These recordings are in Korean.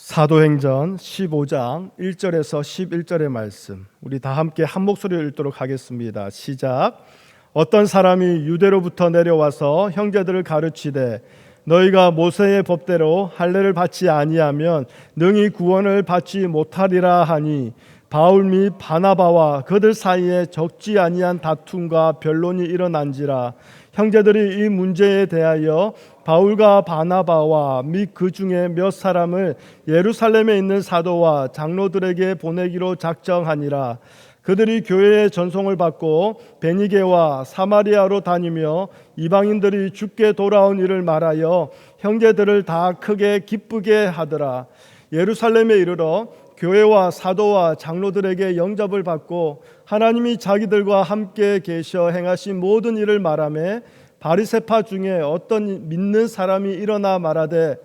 사도행전 15장 1절에서 11절의 말씀, 우리 다 함께 한 목소리로 읽도록 하겠습니다. 시작. 어떤 사람이 유대로부터 내려와서 형제들을 가르치되 너희가 모세의 법대로 할례를 받지 아니하면 능히 구원을 받지 못하리라 하니 바울 및 바나바와 그들 사이에 적지 아니한 다툼과 변론이 일어난지라. 형제들이 이 문제에 대하여 바울과 바나바와 및 그 중에 몇 사람을 예루살렘에 있는 사도와 장로들에게 보내기로 작정하니라. 그들이 교회의 전송을 받고 베니게와 사마리아로 다니며 이방인들이 주께 돌아온 일을 말하여 형제들을 다 크게 기쁘게 하더라. 예루살렘에 이르러 교회와 사도와 장로들에게 영접을 받고 하나님이 자기들과 함께 계셔 행하신 모든 일을 말하며 바리새파 중에 어떤 믿는 사람이 일어나 말하되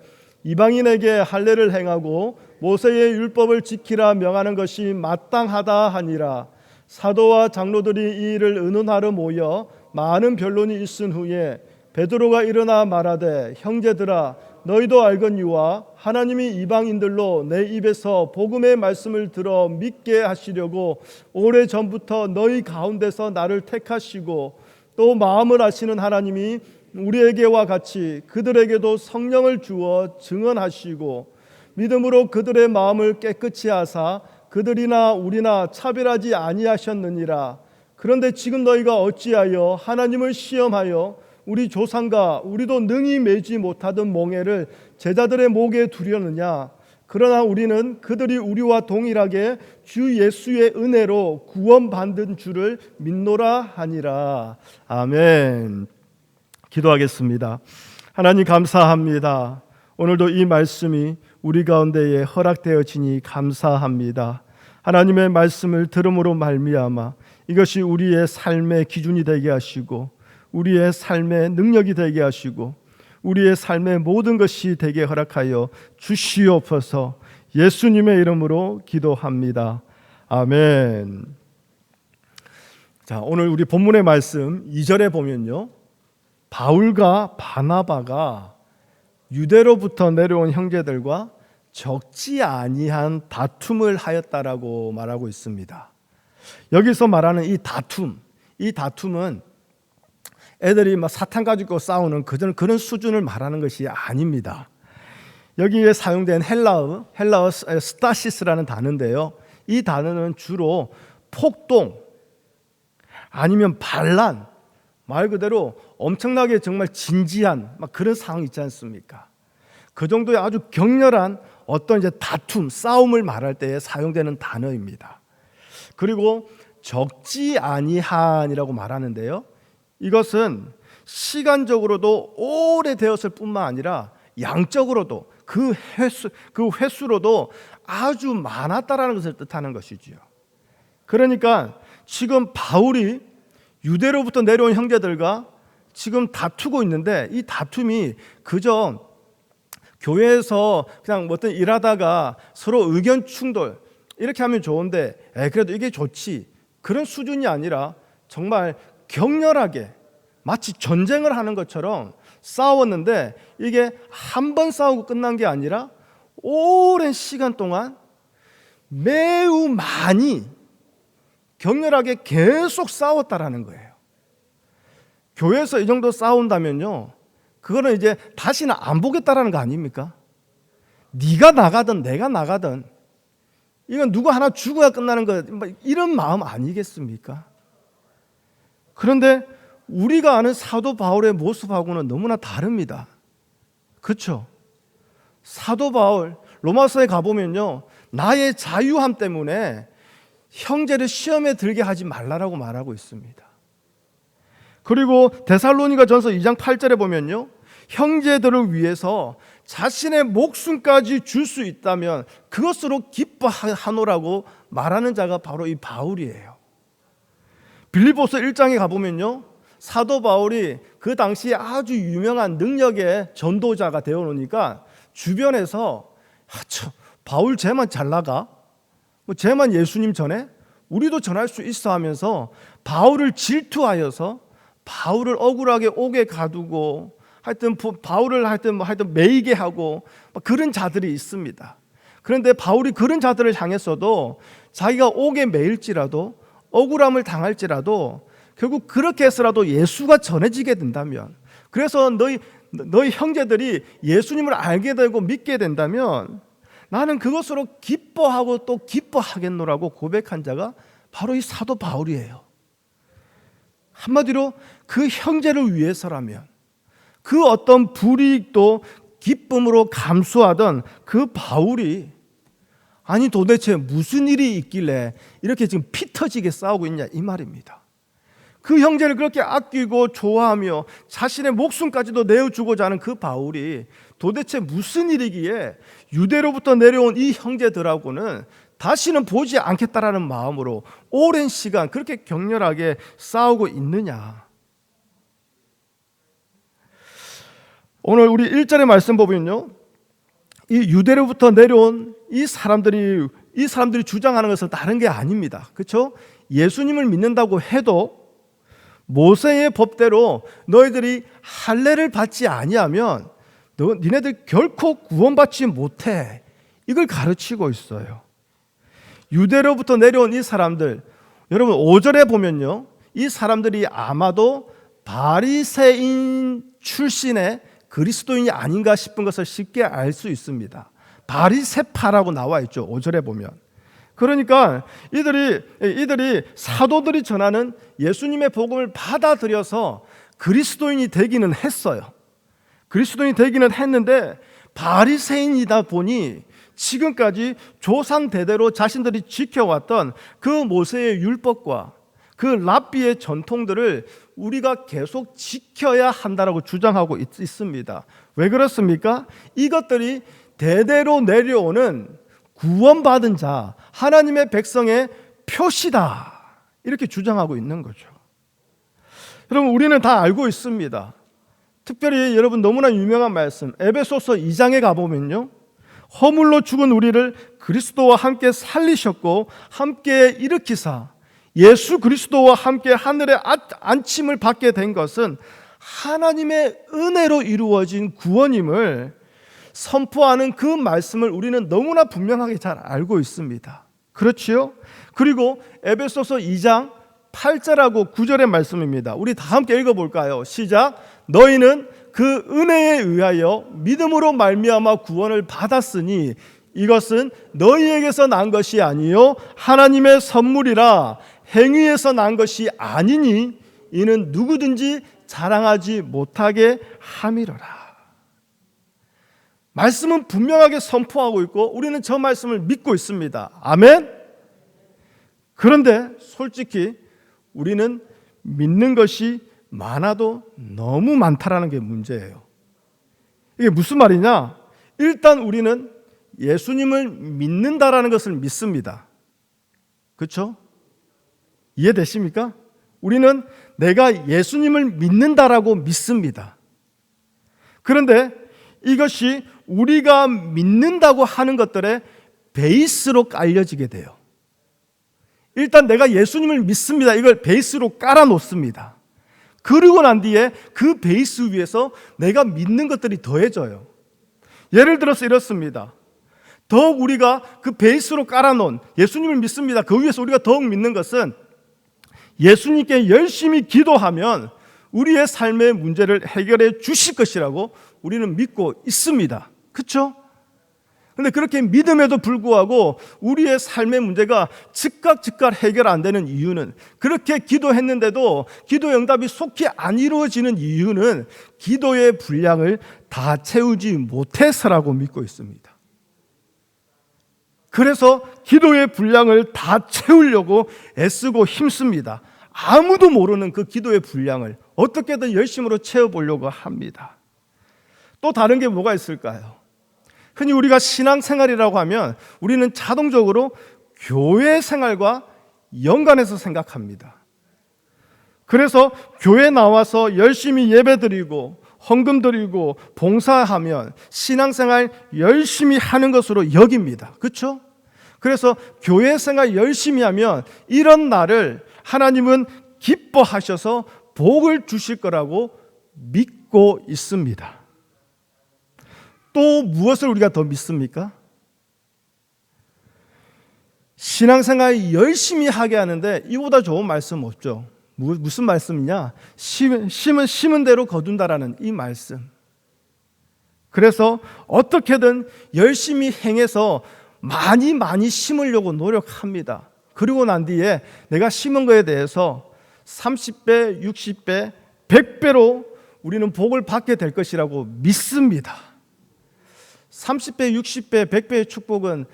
이방인에게 할례를 행하고 모세의 율법을 지키라 명하는 것이 마땅하다 하니라. 사도와 장로들이 이 일을 의논하러 모여 많은 변론이 있은 후에 베드로가 일어나 말하되 형제들아 너희도 알거니와 하나님이 이방인들로 내 입에서 복음의 말씀을 들어 믿게 하시려고 오래전부터 너희 가운데서 나를 택하시고 또 마음을 아시는 하나님이 우리에게와 같이 그들에게도 성령을 주어 증언하시고 믿음으로 그들의 마음을 깨끗이 하사 그들이나 우리나 차별하지 아니하셨느니라. 그런데 지금 너희가 어찌하여 하나님을 시험하여 우리 조상과 우리도 능히 매지 못하던 몽해를 제자들의 목에 두려느냐. 그러나 우리는 그들이 우리와 동일하게 주 예수의 은혜로 구원받은 줄을 믿노라 하니라. 아멘. 기도하겠습니다. 하나님 감사합니다. 오늘도 이 말씀이 우리 가운데에 허락되어지니 감사합니다. 하나님의 말씀을 들음으로 말미암아 이것이 우리의 삶의 기준이 되게 하시고 우리의 삶의 능력이 되게 하시고 우리의 삶의 모든 것이 되게 허락하여 주시옵소서. 예수님의 이름으로 기도합니다. 아멘. 자, 오늘 우리 본문의 말씀 2절에 보면요, 바울과 바나바가 유대로부터 내려온 형제들과 적지 아니한 다툼을 하였다라고 말하고 있습니다. 여기서 말하는 이 다툼은 애들이 막 사탄 가지고 싸우는 그런 수준을 말하는 것이 아닙니다. 여기에 사용된 헬라어 스타시스라는 단어인데요, 이 단어는 주로 폭동 아니면 반란, 말 그대로 엄청나게 정말 진지한 막 그런 상황 있지 않습니까? 그 정도의 아주 격렬한 어떤 이제 다툼, 싸움을 말할 때에 사용되는 단어입니다. 그리고 적지 아니한이라고 말하는데요, 이것은 시간적으로도 오래되었을 뿐만 아니라 양적으로도 그 횟수로도 아주 많았다라는 것을 뜻하는 것이지요. 그러니까 지금 바울이 유대로부터 내려온 형제들과 지금 다투고 있는데 이 다툼이 그저 교회에서 그냥 어떤 일하다가 서로 의견 충돌 이렇게 하면 좋은데 그래도 이게 좋지, 그런 수준이 아니라 정말 격렬하게 마치 전쟁을 하는 것처럼 싸웠는데 이게 한 번 싸우고 끝난 게 아니라 오랜 시간 동안 매우 많이 격렬하게 계속 싸웠다라는 거예요. 교회에서 이 정도 싸운다면요, 그거는 이제 다시는 안 보겠다라는 거 아닙니까? 네가 나가든 내가 나가든 이건 누구 하나 죽어야 끝나는 거, 이런 마음 아니겠습니까? 그런데 우리가 아는 사도 바울의 모습하고는 너무나 다릅니다. 그렇죠? 사도 바울 로마서에 가보면요, 나의 자유함 때문에 형제를 시험에 들게 하지 말라라고 말하고 있습니다. 그리고 데살로니가 전서 2장 8절에 보면요, 형제들을 위해서 자신의 목숨까지 줄 수 있다면 그것으로 기뻐하노라고 말하는 자가 바로 이 바울이에요. 빌립보서 1장에 가보면요, 사도 바울이 그 당시에 아주 유명한 능력의 전도자가 되어 놓으니까 주변에서 바울 쟤만 잘 나가? 쟤만 예수님 전해? 우리도 전할 수 있어 하면서 바울을 질투하여서 바울을 억울하게 옥에 가두고 하여튼 바울을 하여튼 매이게 하고 그런 자들이 있습니다. 그런데 바울이 그런 자들을 향했어도 자기가 옥에 매일지라도 억울함을 당할지라도 결국 그렇게 해서라도 예수가 전해지게 된다면, 그래서 너희 형제들이 예수님을 알게 되고 믿게 된다면 나는 그것으로 기뻐하고 또 기뻐하겠노라고 고백한 자가 바로 이 사도 바울이에요. 한마디로 그 형제를 위해서라면 그 어떤 불이익도 기쁨으로 감수하던 그 바울이 아니 도대체 무슨 일이 있길래 이렇게 지금 피 터지게 싸우고 있냐 이 말입니다. 그 형제를 그렇게 아끼고 좋아하며 자신의 목숨까지도 내어주고자 하는 그 바울이 도대체 무슨 일이기에 유대로부터 내려온 이 형제들하고는 다시는 보지 않겠다라는 마음으로 오랜 시간 그렇게 격렬하게 싸우고 있느냐. 오늘 우리 1절의 말씀 보면요, 이 유대로부터 내려온 이 사람들이 주장하는 것은 다른 게 아닙니다. 그렇죠? 예수님을 믿는다고 해도 모세의 법대로 너희들이 할례를 받지 아니하면 니네들 결코 구원받지 못해, 이걸 가르치고 있어요. 유대로부터 내려온 이 사람들, 여러분 5절에 보면요, 이 사람들이 아마도 바리새인 출신의 그리스도인이 아닌가 싶은 것을 쉽게 알 수 있습니다. 바리새파라고 나와 있죠, 5절에 보면. 그러니까 이들이 사도들이 전하는 예수님의 복음을 받아들여서 그리스도인이 되기는 했어요. 그리스도인이 되기는 했는데 바리새인이다 보니 지금까지 조상 대대로 자신들이 지켜왔던 그 모세의 율법과 그 랍비의 전통들을 우리가 계속 지켜야 한다라고 주장하고 있습니다. 왜 그렇습니까? 이것들이 대대로 내려오는 구원받은 자, 하나님의 백성의 표시다, 이렇게 주장하고 있는 거죠. 여러분 우리는 다 알고 있습니다. 특별히 여러분 너무나 유명한 말씀 에베소서 2장에 가보면요, 허물로 죽은 우리를 그리스도와 함께 살리셨고 함께 일으키사 예수 그리스도와 함께 하늘에 안침을 받게 된 것은 하나님의 은혜로 이루어진 구원임을 선포하는 그 말씀을 우리는 너무나 분명하게 잘 알고 있습니다. 그렇지요? 그리고 에베소서 2장 8절하고 9절의 말씀입니다. 우리 다 함께 읽어볼까요? 시작. 너희는 그 은혜에 의하여 믿음으로 말미암아 구원을 받았으니 이것은 너희에게서 난 것이 아니요 하나님의 선물이라 행위에서 난 것이 아니니 이는 누구든지 자랑하지 못하게 함이로라. 말씀은 분명하게 선포하고 있고 우리는 저 말씀을 믿고 있습니다. 아멘? 그런데 솔직히 우리는 믿는 것이 많아도 너무 많다라는 게 문제예요. 이게 무슨 말이냐? 일단 우리는 예수님을 믿는다라는 것을 믿습니다. 그렇죠? 이해되십니까? 우리는 내가 예수님을 믿는다라고 믿습니다. 그런데 이것이 우리가 믿는다고 하는 것들의 베이스로 깔려지게 돼요. 일단 내가 예수님을 믿습니다, 이걸 베이스로 깔아놓습니다. 그러고 난 뒤에 그 베이스 위에서 내가 믿는 것들이 더해져요. 예를 들어서 이렇습니다. 더욱 우리가 그 베이스로 깔아놓은 예수님을 믿습니다, 그 위에서 우리가 더욱 믿는 것은 예수님께 열심히 기도하면 우리의 삶의 문제를 해결해 주실 것이라고 우리는 믿고 있습니다. 그렇죠? 그런데 그렇게 믿음에도 불구하고 우리의 삶의 문제가 즉각 해결 안 되는 이유는, 그렇게 기도했는데도 기도의 응답이 속히 안 이루어지는 이유는 기도의 분량을 다 채우지 못해서라고 믿고 있습니다. 그래서 기도의 분량을 다 채우려고 애쓰고 힘씁니다. 아무도 모르는 그 기도의 분량을 어떻게든 열심으로 채워보려고 합니다. 또 다른 게 뭐가 있을까요? 흔히 우리가 신앙생활이라고 하면 우리는 자동적으로 교회 생활과 연관해서 생각합니다. 그래서 교회 나와서 열심히 예배드리고 헌금 드리고 봉사하면 신앙생활 열심히 하는 것으로 여깁니다. 그렇죠? 그래서 교회 생활 열심히 하면 이런 날을 하나님은 기뻐하셔서 복을 주실 거라고 믿고 있습니다. 또 무엇을 우리가 더 믿습니까? 신앙생활 열심히 하게 하는데 이보다 좋은 말씀 없죠. 무슨 말씀이냐? 심은 대로 거둔다라는 이 말씀. 그래서 어떻게든 열심히 행해서 많이 심으려고 노력합니다. 그리고 난 뒤에 내가 심은 거에 대해서 30배, 60배, 100배로 우리는 복을 받게 될 것이라고 믿습니다. 30배, 60배, 100배의 축복은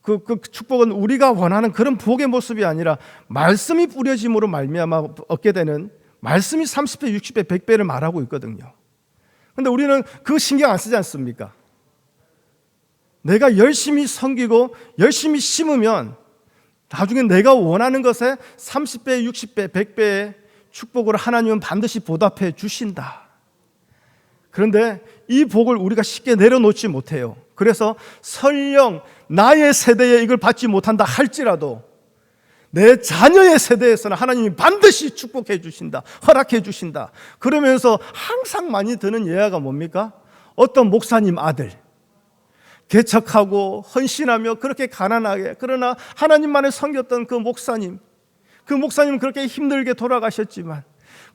그 축복은 우리가 원하는 그런 복의 모습이 아니라 말씀이 뿌려짐으로 말미암아 얻게 되는, 말씀이 30배, 60배, 100배를 말하고 있거든요. 그런데 우리는 그 신경 안 쓰지 않습니까? 내가 열심히 섬기고 열심히 심으면 나중에 내가 원하는 것에 30배, 60배, 100배의 축복을 하나님은 반드시 보답해 주신다. 그런데 이 복을 우리가 쉽게 내려놓지 못해요. 그래서 설령 나의 세대에 이걸 받지 못한다 할지라도 내 자녀의 세대에서는 하나님이 반드시 축복해 주신다, 허락해 주신다. 그러면서 항상 많이 드는 예화가 뭡니까? 어떤 목사님 아들, 개척하고 헌신하며 그렇게 가난하게, 그러나 하나님만을 섬겼던 그 목사님은 그렇게 힘들게 돌아가셨지만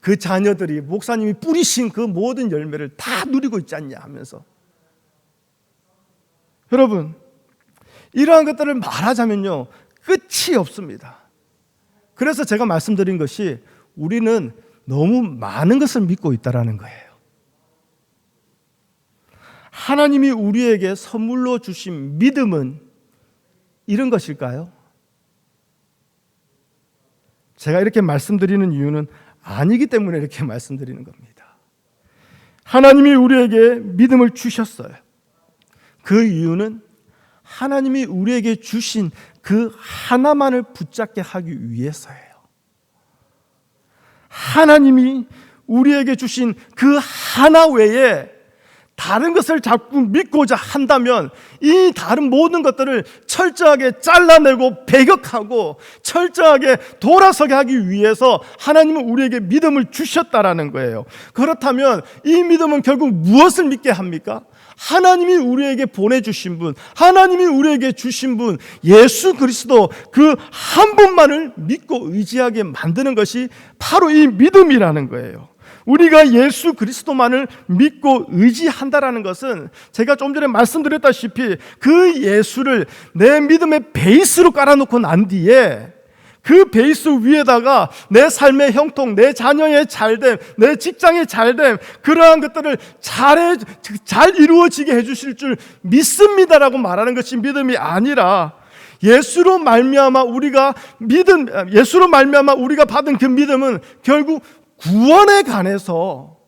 그 자녀들이 목사님이 뿌리신 그 모든 열매를 다 누리고 있지 않냐 하면서, 여러분, 이러한 것들을 말하자면요, 끝이 없습니다. 그래서 제가 말씀드린 것이 우리는 너무 많은 것을 믿고 있다는 거예요. 하나님이 우리에게 선물로 주신 믿음은 이런 것일까요? 제가 이렇게 말씀드리는 이유는 아니기 때문에 이렇게 말씀드리는 겁니다. 하나님이 우리에게 믿음을 주셨어요. 그 이유는 하나님이 우리에게 주신 그 하나만을 붙잡게 하기 위해서예요. 하나님이 우리에게 주신 그 하나 외에 다른 것을 자꾸 믿고자 한다면 이 다른 모든 것들을 철저하게 잘라내고 배격하고 철저하게 돌아서게 하기 위해서 하나님은 우리에게 믿음을 주셨다라는 거예요. 그렇다면 이 믿음은 결국 무엇을 믿게 합니까? 하나님이 우리에게 보내주신 분, 하나님이 우리에게 주신 분, 예수 그리스도 그 한 분만을 믿고 의지하게 만드는 것이 바로 이 믿음이라는 거예요. 우리가 예수 그리스도만을 믿고 의지한다라는 것은 제가 좀 전에 말씀드렸다시피 그 예수를 내 믿음의 베이스로 깔아놓고 난 뒤에 그 베이스 위에다가 내 삶의 형통, 내 자녀의 잘됨, 내 직장의 잘됨, 그러한 것들을 잘 이루어지게 해주실 줄 믿습니다라고 말하는 것이 믿음이 아니라 예수로 말미암아 우리가 받은 그 믿음은 결국 구원에 관해서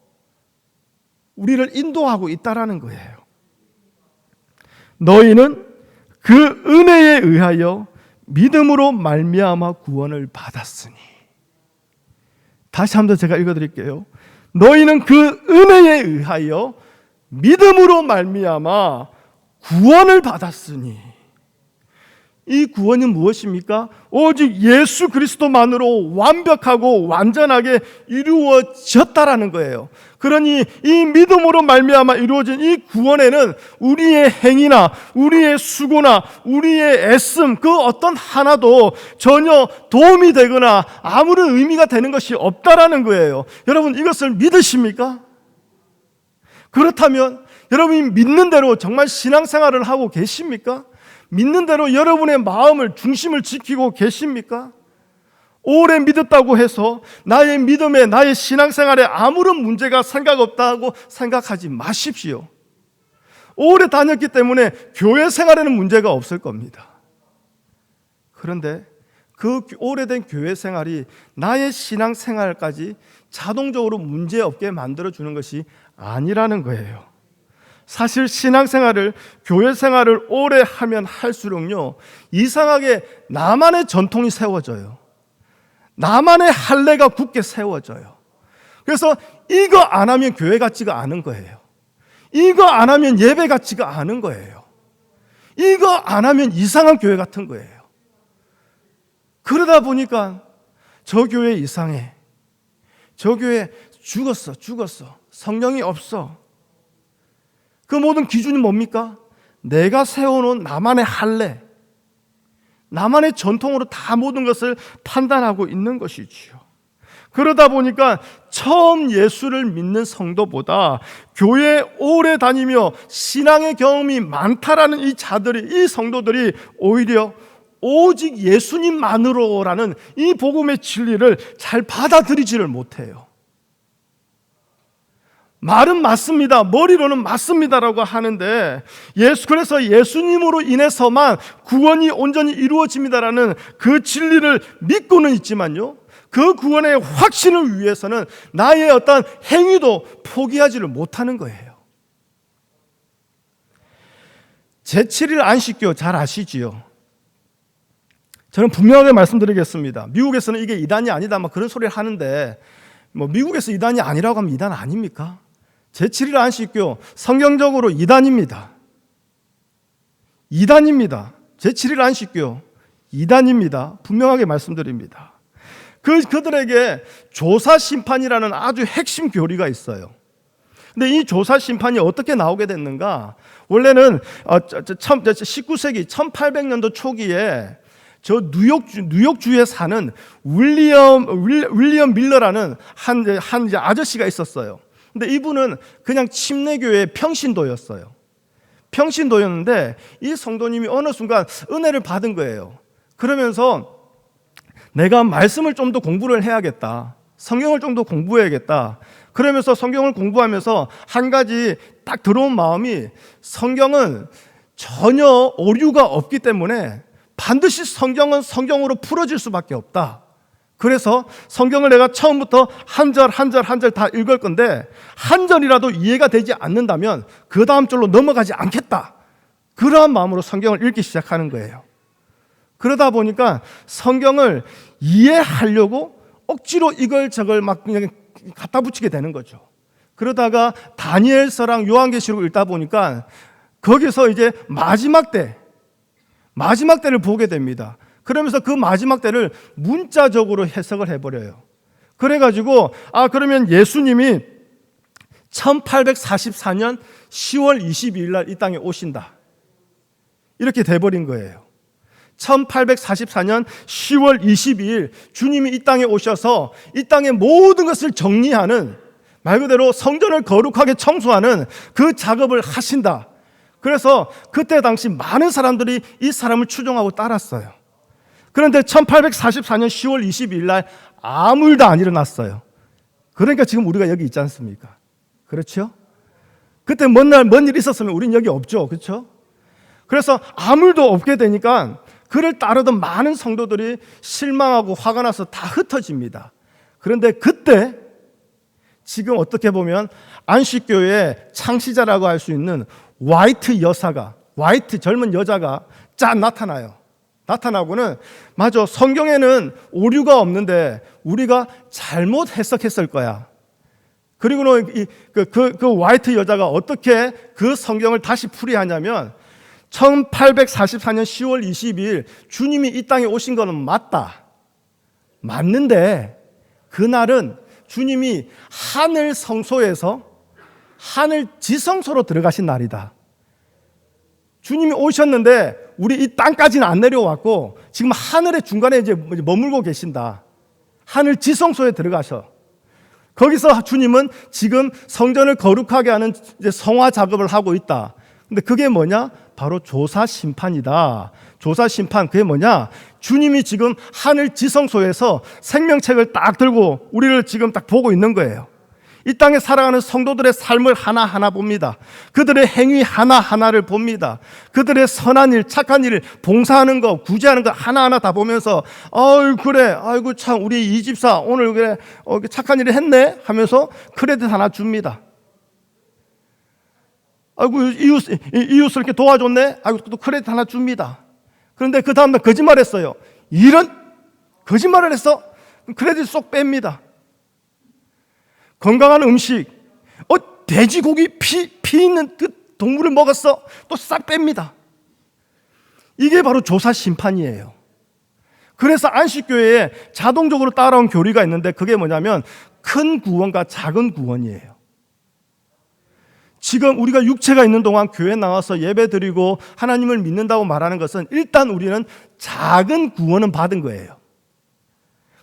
우리를 인도하고 있다라는 거예요. 너희는 그 은혜에 의하여 믿음으로 말미암아 구원을 받았으니. 다시 한번 제가 읽어드릴게요. 너희는 그 은혜에 의하여 믿음으로 말미암아 구원을 받았으니. 이 구원이 무엇입니까? 오직 예수 그리스도만으로 완벽하고 완전하게 이루어졌다라는 거예요. 그러니 이 믿음으로 말미암아 이루어진 이 구원에는 우리의 행위나 우리의 수고나 우리의 애씀 그 어떤 하나도 전혀 도움이 되거나 아무런 의미가 되는 것이 없다라는 거예요. 여러분, 이것을 믿으십니까? 그렇다면 여러분이 믿는 대로 정말 신앙생활을 하고 계십니까? 믿는 대로 여러분의 마음을 중심을 지키고 계십니까? 오래 믿었다고 해서 나의 믿음에 나의 신앙생활에 아무런 문제가 생각없다고 생각하지 마십시오. 오래 다녔기 때문에 교회 생활에는 문제가 없을 겁니다. 그런데 그 오래된 교회 생활이 나의 신앙생활까지 자동적으로 문제없게 만들어주는 것이 아니라는 거예요. 사실 신앙생활을, 교회 생활을 오래 하면 할수록요, 이상하게 나만의 전통이 세워져요. 나만의 할례가 굳게 세워져요. 그래서 이거 안 하면 교회 같지가 않은 거예요. 이거 안 하면 예배 같지가 않은 거예요. 이거 안 하면 이상한 교회 같은 거예요. 그러다 보니까 저 교회 이상해, 저 교회 죽었어. 성령이 없어. 그 모든 기준이 뭡니까? 내가 세워놓은 나만의 할례, 나만의 전통으로 다 모든 것을 판단하고 있는 것이지요. 그러다 보니까 처음 예수를 믿는 성도보다 교회에 오래 다니며 신앙의 경험이 많다라는 이 성도들이 오히려 오직 예수님만으로라는 이 복음의 진리를 잘 받아들이지를 못해요. 말은 맞습니다. 머리로는 맞습니다라고 하는데 그래서 예수님으로 인해서만 구원이 온전히 이루어집니다라는 그 진리를 믿고는 있지만요, 그 구원의 확신을 위해서는 나의 어떤 행위도 포기하지를 못하는 거예요. 제7일 안식교 잘 아시지요? 저는 분명하게 말씀드리겠습니다. 미국에서는 이게 이단이 아니다 막 그런 소리를 하는데, 미국에서 이단이 아니라고 하면 이단 아닙니까? 제7일 안식교 성경적으로 이단입니다. 이단입니다. 제7일 안식교 이단입니다. 분명하게 말씀드립니다. 그들에게 조사 심판이라는 아주 핵심 교리가 있어요. 근데 이 조사 심판이 어떻게 나오게 됐는가? 원래는 19세기 1800년도 초기에 저 뉴욕주에 사는 윌리엄 밀러라는 한 아저씨가 있었어요. 근데 이분은 그냥 침례교회의 평신도였어요. 평신도였는데 이 성도님이 어느 순간 은혜를 받은 거예요. 그러면서 내가 말씀을 좀 더 공부를 해야겠다. 성경을 좀 더 공부해야겠다. 그러면서 성경을 공부하면서 한 가지 딱 들어온 마음이, 성경은 전혀 오류가 없기 때문에 반드시 성경은 성경으로 풀어질 수밖에 없다. 그래서 성경을 내가 처음부터 한 절 다 읽을 건데 한 절이라도 이해가 되지 않는다면 그 다음 절로 넘어가지 않겠다. 그러한 마음으로 성경을 읽기 시작하는 거예요. 그러다 보니까 성경을 이해하려고 억지로 이걸 저걸 막 그냥 갖다 붙이게 되는 거죠. 그러다가 다니엘서랑 요한계시록 읽다 보니까 거기서 이제 마지막 때를 보게 됩니다. 그러면서 그 마지막 때를 문자적으로 해석을 해버려요. 그래가지고 그러면 예수님이 1844년 10월 22일 날 이 땅에 오신다. 이렇게 돼버린 거예요. 1844년 10월 22일 주님이 이 땅에 오셔서 이 땅의 모든 것을 정리하는, 말 그대로 성전을 거룩하게 청소하는 그 작업을 하신다. 그래서 그때 당시 많은 사람들이 이 사람을 추종하고 따랐어요. 그런데 1844년 10월 22일 날 아무 일도 안 일어났어요. 그러니까 지금 우리가 여기 있지 않습니까? 그렇죠? 그때 뭔 일 있었으면 우린 여기 없죠. 그렇죠? 그래서 아무 일도 없게 되니까 그를 따르던 많은 성도들이 실망하고 화가 나서 다 흩어집니다. 그런데 그때 지금 어떻게 보면 안식교의 창시자라고 할 수 있는 화이트 젊은 여자가 나타나요. 나타나고는, 맞아, 성경에는 오류가 없는데 우리가 잘못 해석했을 거야. 그리고는 그 화이트 여자가 어떻게 그 성경을 다시 풀이하냐면 1844년 10월 22일 주님이 이 땅에 오신 거는 맞다. 맞는데 그날은 주님이 하늘 성소에서 하늘 지성소로 들어가신 날이다. 주님이 오셨는데 우리 이 땅까지는 안 내려왔고 지금 하늘의 중간에 이제 머물고 계신다. 하늘 지성소에 들어가셔. 거기서 주님은 지금 성전을 거룩하게 하는 이제 성화 작업을 하고 있다. 근데 그게 뭐냐? 바로 조사 심판이다. 조사 심판, 그게 뭐냐? 주님이 지금 하늘 지성소에서 생명책을 딱 들고 우리를 지금 딱 보고 있는 거예요. 이 땅에 살아가는 성도들의 삶을 하나하나 봅니다. 그들의 행위 하나하나를 봅니다. 그들의 선한 일, 착한 일을 봉사하는 거, 구제하는 거 하나하나 다 보면서 그래, 아이고 참 우리 이 집사 오늘 그래 착한 일을 했네 하면서 크레딧 하나 줍니다. 아이고 이웃을 이렇게 도와줬네. 아이고 또 크레딧 하나 줍니다. 그런데 그 다음날 거짓말했어요. 이런 거짓말을 했어? 크레딧 쏙 뺍니다. 건강한 음식, 돼지고기 피 있는 그 동물을 먹었어? 또 싹 뺍니다. 이게 바로 조사 심판이에요. 그래서 안식교회에 자동적으로 따라온 교리가 있는데 그게 뭐냐면 큰 구원과 작은 구원이에요. 지금 우리가 육체가 있는 동안 교회 나와서 예배드리고 하나님을 믿는다고 말하는 것은 일단 우리는 작은 구원은 받은 거예요.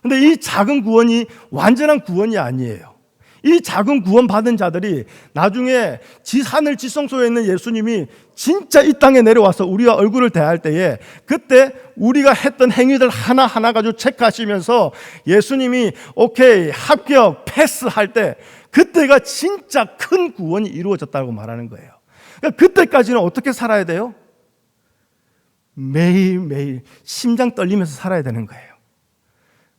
근데 이 작은 구원이 완전한 구원이 아니에요. 이 작은 구원 받은 자들이 나중에 하늘 지성소에 있는 예수님이 진짜 이 땅에 내려와서 우리와 얼굴을 대할 때에 그때 우리가 했던 행위들 하나하나 가지고 체크하시면서 예수님이 오케이 합격 패스할 때 그때가 진짜 큰 구원이 이루어졌다고 말하는 거예요. 그러니까 그때까지는 어떻게 살아야 돼요? 매일매일 심장 떨리면서 살아야 되는 거예요.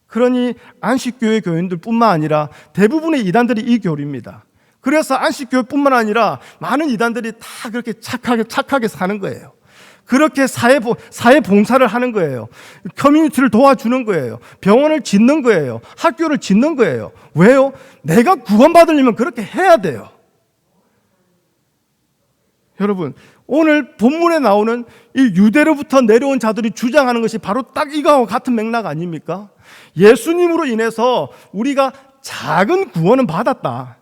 그러니 안식교회 교인들뿐만 아니라 대부분의 이단들이 이 교리입니다. 그래서 안식교회뿐만 아니라 많은 이단들이 다 그렇게 착하게 사는 거예요. 그렇게 사회 봉사를 하는 거예요. 커뮤니티를 도와주는 거예요. 병원을 짓는 거예요. 학교를 짓는 거예요. 왜요? 내가 구원받으려면 그렇게 해야 돼요. 여러분, 오늘 본문에 나오는 이 유대로부터 내려온 자들이 주장하는 것이 바로 딱 이거와 같은 맥락 아닙니까? 예수님으로 인해서 우리가 작은 구원은 받았다.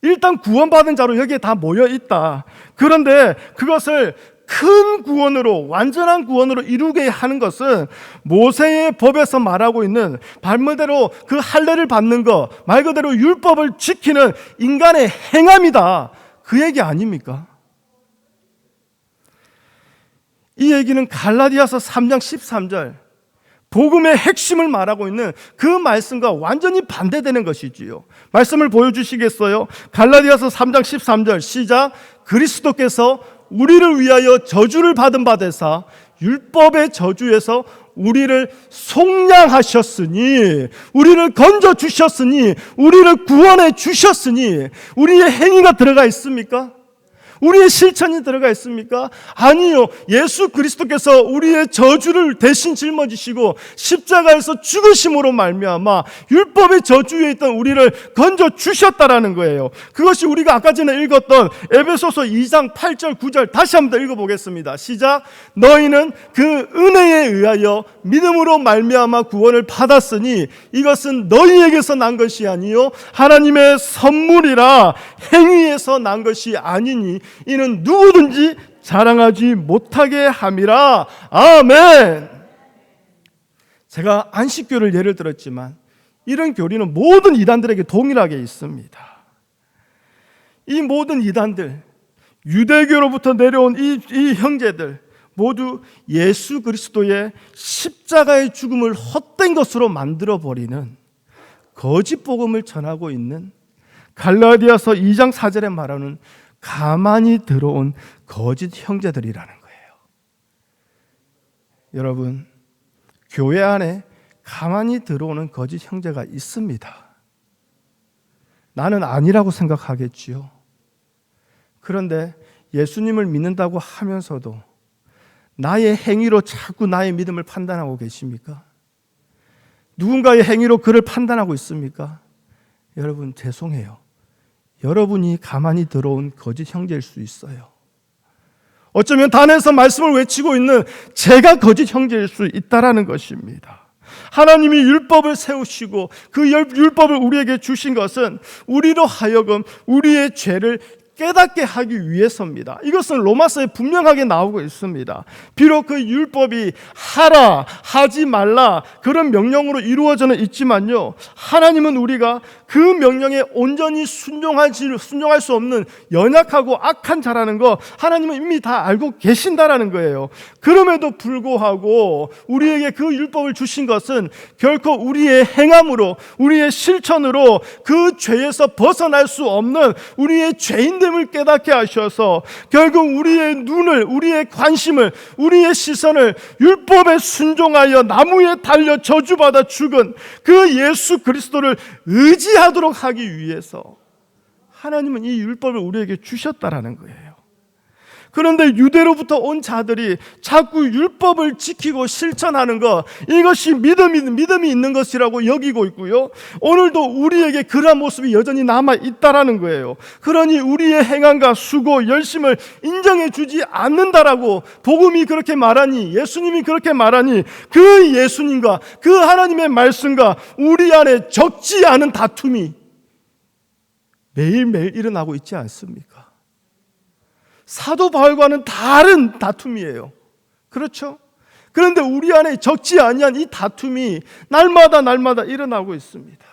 일단 구원받은 자로 여기에 다 모여 있다. 그런데 그것을 큰 구원으로, 완전한 구원으로 이루게 하는 것은 모세의 법에서 말하고 있는 말대로 그 할례를 받는 것, 말 그대로 율법을 지키는 인간의 행함이다. 그 얘기 아닙니까? 이 얘기는 갈라디아서 3장 13절 복음의 핵심을 말하고 있는 그 말씀과 완전히 반대되는 것이지요. 말씀을 보여주시겠어요? 갈라디아서 3장 13절 시작. 그리스도께서 우리를 위하여 저주를 받은 바 되사 율법의 저주에서 우리를 속량하셨으니, 우리를 건져 주셨으니, 우리를 구원해 주셨으니, 우리의 행위가 들어가 있습니까? 우리의 실천이 들어가 있습니까? 아니요. 예수 그리스도께서 우리의 저주를 대신 짊어지시고 십자가에서 죽으심으로 말미암아 율법의 저주에 있던 우리를 건져 주셨다라는 거예요. 그것이 우리가 아까 전에 읽었던 에베소서 2장 8절 9절 다시 한번 더 읽어보겠습니다. 시작. 너희는 그 은혜에 의하여 믿음으로 말미암아 구원을 받았으니 이것은 너희에게서 난 것이 아니요 하나님의 선물이라 행위에서 난 것이 아니니 이는 누구든지 자랑하지 못하게 함이라. 아멘. 제가 안식교를 예를 들었지만 이런 교리는 모든 이단들에게 동일하게 있습니다. 이 모든 이단들, 유대교로부터 내려온 이 형제들 모두 예수 그리스도의 십자가의 죽음을 헛된 것으로 만들어버리는 거짓 복음을 전하고 있는 갈라디아서 2장 4절에 말하는 가만히 들어온 거짓 형제들이라는 거예요. 여러분, 교회 안에 가만히 들어오는 거짓 형제가 있습니다. 나는 아니라고 생각하겠지요. 그런데 예수님을 믿는다고 하면서도 나의 행위로 자꾸 나의 믿음을 판단하고 계십니까? 누군가의 행위로 그를 판단하고 있습니까? 여러분, 죄송해요. 여러분이 가만히 들어온 거짓 형제일 수 있어요. 어쩌면 단에서 말씀을 외치고 있는 제가 거짓 형제일 수 있다라는 것입니다. 하나님이 율법을 세우시고 그 율법을 우리에게 주신 것은 우리로 하여금 우리의 죄를 깨닫게 하기 위해서입니다. 이것은 로마서에 분명하게 나오고 있습니다. 비록 그 율법이 하라, 하지 말라 그런 명령으로 이루어져는 있지만요, 하나님은 우리가 그 명령에 온전히 순종할 수 없는 연약하고 악한 자라는 거 하나님은 이미 다 알고 계신다라는 거예요. 그럼에도 불구하고 우리에게 그 율법을 주신 것은 결코 우리의 행함으로, 우리의 실천으로 그 죄에서 벗어날 수 없는 우리의 죄인됨을 깨닫게 하셔서 결국 우리의 눈을, 우리의 관심을, 우리의 시선을 율법에 순종하여 나무에 달려 저주받아 죽은 그 예수 그리스도를 의지하도록 하기 위해서 하나님은 이 율법을 우리에게 주셨다라는 거예요. 그런데 유대로부터 온 자들이 자꾸 율법을 지키고 실천하는 것, 이것이 믿음이 있는 것이라고 여기고 있고요. 오늘도 우리에게 그러한 모습이 여전히 남아 있다라는 거예요. 그러니 우리의 행함과 수고, 열심을 인정해 주지 않는다라고 복음이 그렇게 말하니, 예수님이 그렇게 말하니 그 예수님과 그 하나님의 말씀과 우리 안에 적지 않은 다툼이 매일매일 일어나고 있지 않습니까? 사도 바울과는 다른 다툼이에요. 그렇죠? 그런데 우리 안에 적지 아니한 이 다툼이 날마다 일어나고 있습니다.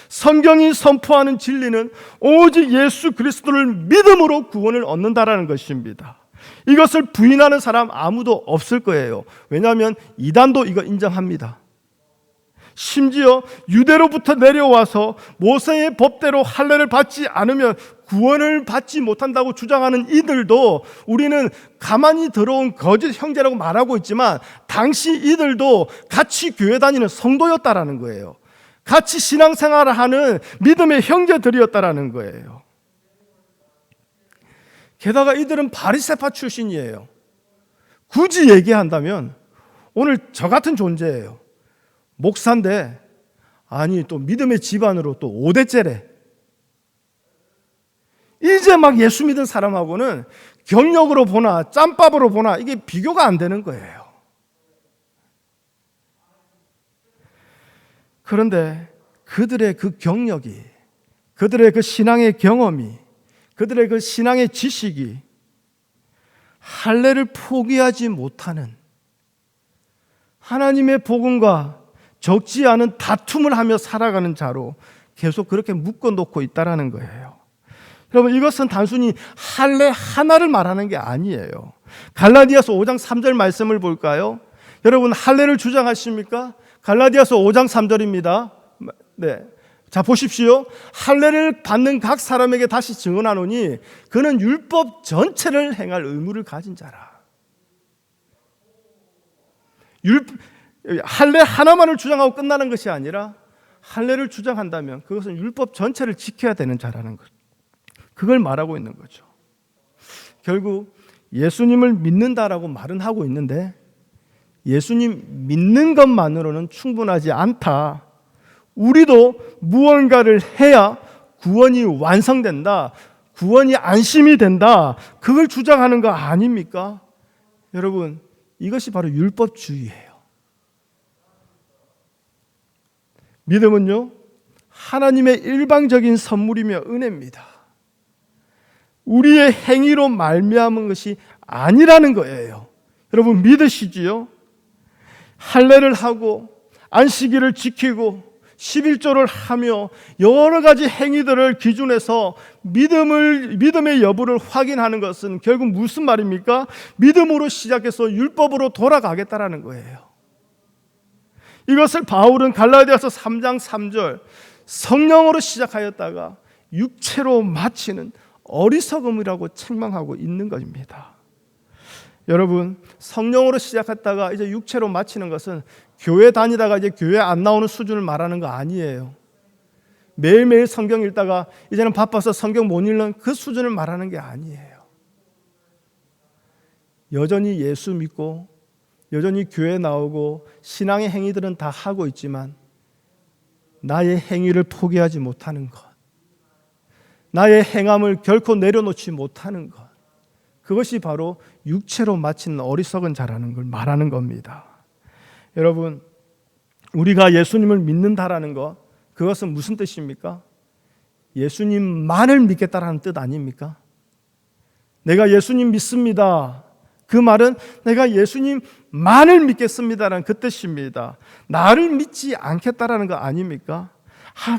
성경이 선포하는 진리는 오직 예수 그리스도를 믿음으로 구원을 얻는다라는 것입니다. 이것을 부인하는 사람 아무도 없을 거예요. 왜냐하면 이단도 이거 인정합니다. 심지어 유대로부터 내려와서 모세의 법대로 할례를 받지 않으면 구원을 받지 못한다고 주장하는 이들도 우리는 가만히 들어온 거짓 형제라고 말하고 있지만 당시 이들도 같이 교회 다니는 성도였다라는 거예요. 같이 신앙생활을 하는 믿음의 형제들이었다라는 거예요. 게다가 이들은 바리새파 출신이에요. 굳이 얘기한다면 오늘 저 같은 존재예요. 목사인데 아니 또 믿음의 집안으로 또 5대째래. 이제 막 예수 믿은 사람하고는 경력으로 보나 짬밥으로 보나 이게 비교가 안 되는 거예요. 그런데 그들의 그 경력이, 그들의 그 신앙의 경험이, 그들의 그 신앙의 지식이 할례를 포기하지 못하는 하나님의 복음과 적지 않은 다툼을 하며 살아가는 자로 계속 그렇게 묶어놓고 있다는 거예요. 여러분, 이것은 단순히 할례 하나를 말하는 게 아니에요. 갈라디아서 5장 3절 말씀을 볼까요? 여러분, 할례를 주장하십니까? 갈라디아서 5장 3절입니다. 네. 자, 보십시오. 할례를 받는 각 사람에게 다시 증언하노니 그는 율법 전체를 행할 의무를 가진 자라. 할례 하나만을 주장하고 끝나는 것이 아니라 할례를 주장한다면 그것은 율법 전체를 지켜야 되는 자라는 것. 그걸 말하고 있는 거죠. 결국 예수님을 믿는다라고 말은 하고 있는데 예수님 믿는 것만으로는 충분하지 않다. 우리도 무언가를 해야 구원이 완성된다. 구원이 안심이 된다. 그걸 주장하는 거 아닙니까? 여러분, 이것이 바로 율법주의예요. 믿음은요, 하나님의 일방적인 선물이며 은혜입니다. 우리의 행위로 말미암은 것이 아니라는 거예요. 여러분 믿으시지요? 할례를 하고 안식일을 지키고 11조를 하며 여러 가지 행위들을 기준해서 믿음의 여부를 확인하는 것은 결국 무슨 말입니까? 믿음으로 시작해서 율법으로 돌아가겠다라는 거예요. 이것을 바울은 갈라디아서 3장 3절 성령으로 시작하였다가 육체로 마치는 어리석음이라고 책망하고 있는 것입니다. 여러분, 성령으로 시작했다가 이제 육체로 마치는 것은 교회 다니다가 이제 교회 안 나오는 수준을 말하는 거 아니에요. 매일매일 성경 읽다가 이제는 바빠서 성경 못 읽는 그 수준을 말하는 게 아니에요. 여전히 예수 믿고 여전히 교회 나오고 신앙의 행위들은 다 하고 있지만 나의 행위를 포기하지 못하는 것, 나의 행함을 결코 내려놓지 못하는 것, 그것이 바로 육체로 마치는 어리석은 자라는 걸 말하는 겁니다. 여러분, 우리가 예수님을 믿는다라는 것, 그것은 무슨 뜻입니까? 예수님만을 믿겠다라는 뜻 아닙니까? 내가 예수님 믿습니다. 그 말은 내가 예수님만을 믿겠습니다라는 그 뜻입니다. 나를 믿지 않겠다라는 거 아닙니까?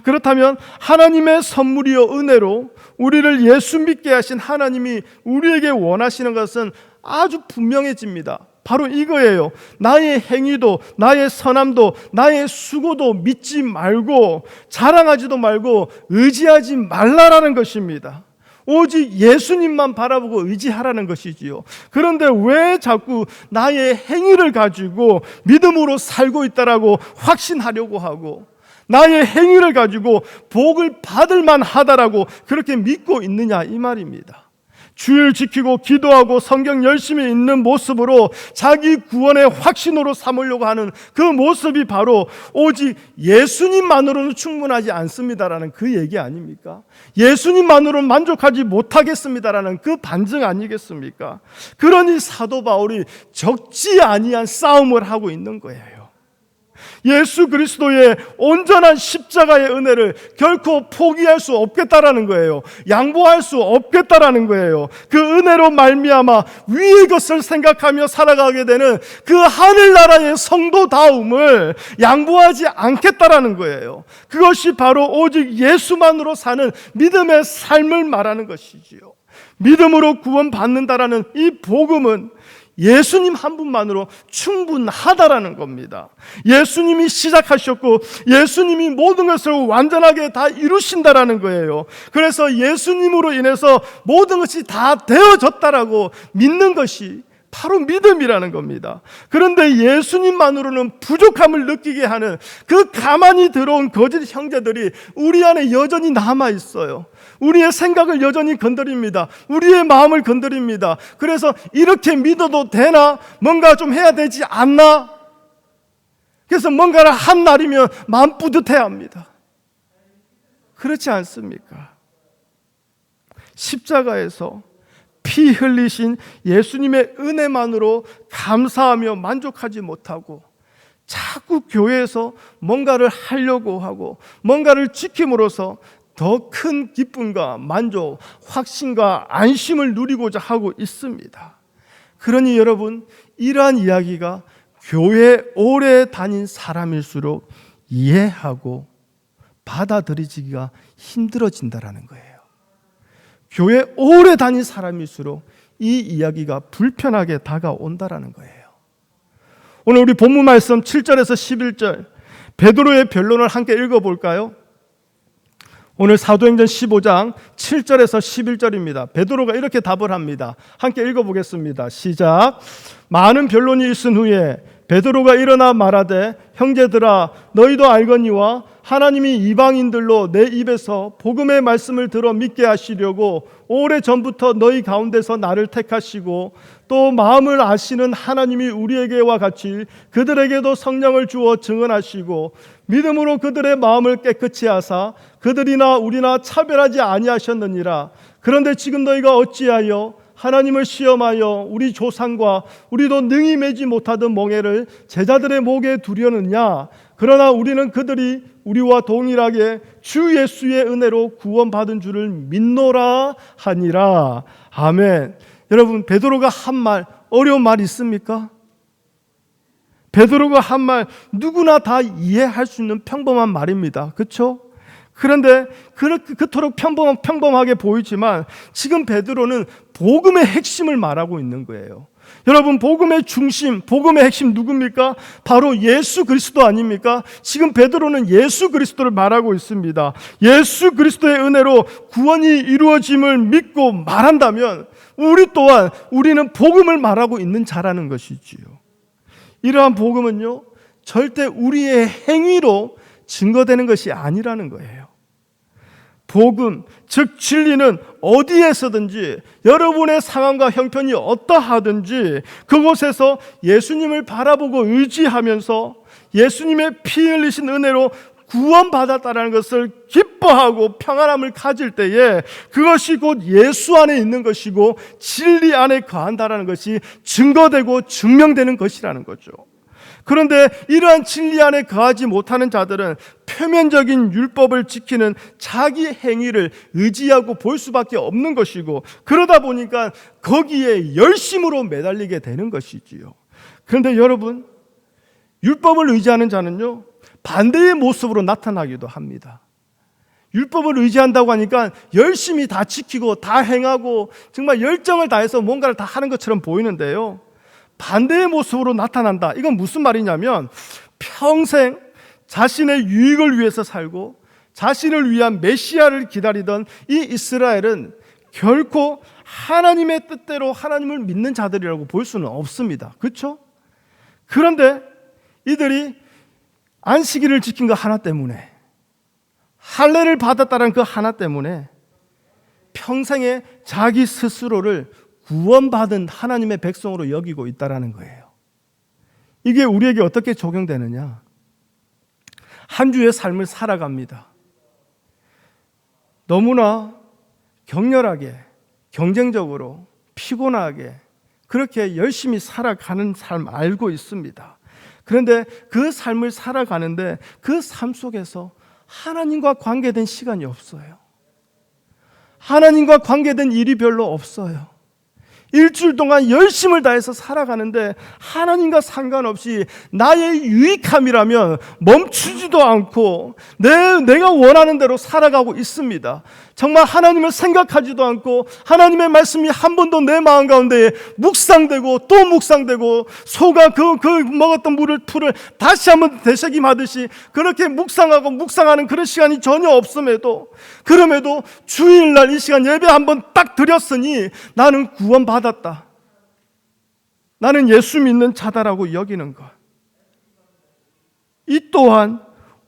그렇다면 하나님의 선물이요 은혜로 우리를 예수 믿게 하신 하나님이 우리에게 원하시는 것은 아주 분명해집니다. 바로 이거예요. 나의 행위도 나의 선함도 나의 수고도 믿지 말고 자랑하지도 말고 의지하지 말라라는 것입니다. 오직 예수님만 바라보고 의지하라는 것이지요. 그런데 왜 자꾸 나의 행위를 가지고 믿음으로 살고 있다라고 확신하려고 하고 나의 행위를 가지고 복을 받을 만하다라고 그렇게 믿고 있느냐 이 말입니다. 주일 지키고 기도하고 성경 열심히 읽는 모습으로 자기 구원의 확신으로 삼으려고 하는 그 모습이 바로 오직 예수님만으로는 충분하지 않습니다라는 그 얘기 아닙니까? 예수님만으로는 만족하지 못하겠습니다라는 그 반증 아니겠습니까? 그러니 사도 바울이 적지 아니한 싸움을 하고 있는 거예요. 예수 그리스도의 온전한 십자가의 은혜를 결코 포기할 수 없겠다라는 거예요. 양보할 수 없겠다라는 거예요. 그 은혜로 말미암아 위의 것을 생각하며 살아가게 되는 그 하늘나라의 성도다움을 양보하지 않겠다라는 거예요. 그것이 바로 오직 예수만으로 사는 믿음의 삶을 말하는 것이지요. 믿음으로 구원받는다라는 이 복음은 예수님 한 분만으로 충분하다라는 겁니다. 예수님이 시작하셨고 예수님이 모든 것을 완전하게 다 이루신다라는 거예요. 그래서 예수님으로 인해서 모든 것이 다 되어졌다라고 믿는 것이 바로 믿음이라는 겁니다. 그런데 예수님만으로는 부족함을 느끼게 하는 그 가만히 들어온 거짓 형제들이 우리 안에 여전히 남아 있어요. 우리의 생각을 여전히 건드립니다. 우리의 마음을 건드립니다. 그래서 이렇게 믿어도 되나? 뭔가 좀 해야 되지 않나? 그래서 뭔가를 한 날이면 마음 뿌듯해합니다. 그렇지 않습니까? 십자가에서 피 흘리신 예수님의 은혜만으로 감사하며 만족하지 못하고 자꾸 교회에서 뭔가를 하려고 하고 뭔가를 지킴으로써 더 큰 기쁨과 만족, 확신과 안심을 누리고자 하고 있습니다. 그러니 여러분, 이러한 이야기가 교회에 오래 다닌 사람일수록 이해하고 받아들이기가 힘들어진다라는 거예요. 교회에 오래 다닌 사람일수록 이 이야기가 불편하게 다가온다라는 거예요. 오늘 우리 본문 말씀 7절에서 11절 베드로의 변론을 함께 읽어볼까요? 오늘 사도행전 15장 7절에서 11절입니다. 베드로가 이렇게 답을 합니다. 함께 읽어보겠습니다. 시작. 많은 변론이 있은 후에 베드로가 일어나 말하되 형제들아 너희도 알거니와 하나님이 이방인들로 내 입에서 복음의 말씀을 들어 믿게 하시려고 오래전부터 너희 가운데서 나를 택하시고 또 마음을 아시는 하나님이 우리에게와 같이 그들에게도 성령을 주어 증언하시고 믿음으로 그들의 마음을 깨끗이 하사 그들이나 우리나 차별하지 아니하셨느니라. 그런데 지금 너희가 어찌하여 하나님을 시험하여 우리 조상과 우리도 능히 매지 못하던 멍에를 제자들의 목에 두려느냐. 그러나 우리는 그들이 우리와 동일하게 주 예수의 은혜로 구원받은 줄을 믿노라 하니라. 아멘. 여러분, 베드로가 한 말, 어려운 말 있습니까? 베드로가 한 말 누구나 다 이해할 수 있는 평범한 말입니다. 그렇죠? 그런데 그토록 평범하게 보이지만 지금 베드로는 복음의 핵심을 말하고 있는 거예요. 여러분, 복음의 중심, 복음의 핵심 누굽니까? 바로 예수 그리스도 아닙니까? 지금 베드로는 예수 그리스도를 말하고 있습니다. 예수 그리스도의 은혜로 구원이 이루어짐을 믿고 말한다면 우리 또한 우리는 복음을 말하고 있는 자라는 것이지요. 이러한 복음은요, 절대 우리의 행위로 증거되는 것이 아니라는 거예요. 복음, 즉 진리는 어디에서든지 여러분의 상황과 형편이 어떠하든지 그곳에서 예수님을 바라보고 의지하면서 예수님의 피 흘리신 은혜로 구원받았다는 것을 기뻐하고 평안함을 가질 때에 그것이 곧 예수 안에 있는 것이고 진리 안에 거한다는 것이 증거되고 증명되는 것이라는 거죠. 그런데 이러한 진리 안에 거하지 못하는 자들은 표면적인 율법을 지키는 자기 행위를 의지하고 볼 수밖에 없는 것이고 그러다 보니까 거기에 열심으로 매달리게 되는 것이지요. 그런데 여러분, 율법을 의지하는 자는요, 반대의 모습으로 나타나기도 합니다. 율법을 의지한다고 하니까 열심히 다 지키고 다 행하고 정말 열정을 다해서 뭔가를 다 하는 것처럼 보이는데요, 반대의 모습으로 나타난다. 이건 무슨 말이냐면 평생 자신의 유익을 위해서 살고 자신을 위한 메시아를 기다리던 이 이스라엘은 결코 하나님의 뜻대로 하나님을 믿는 자들이라고 볼 수는 없습니다. 그렇죠? 그런데 이들이 안식일을 지킨 그 하나 때문에, 할례를 받았다는 그 하나 때문에 평생에 자기 스스로를 구원받은 하나님의 백성으로 여기고 있다는 거예요. 이게 우리에게 어떻게 적용되느냐? 한 주의 삶을 살아갑니다. 너무나 격렬하게, 경쟁적으로, 피곤하게 그렇게 열심히 살아가는 삶 알고 있습니다. 그런데 그 삶을 살아가는데 그 삶 속에서 하나님과 관계된 시간이 없어요. 하나님과 관계된 일이 별로 없어요. 일주일 동안 열심을 다해서 살아가는데 하나님과 상관없이 나의 유익함이라면 멈추지도 않고 내가 원하는 대로 살아가고 있습니다. 정말 하나님을 생각하지도 않고 하나님의 말씀이 한 번도 내 마음 가운데 묵상되고 또 묵상되고 소가 그 먹었던 풀을 다시 한번 되새김하듯이 그렇게 묵상하는 그런 시간이 전혀 없음에도, 그럼에도 주일날 이 시간 예배 한번 딱 드렸으니 나는 구원받았다, 나는 예수 믿는 자다라고 여기는 것, 이 또한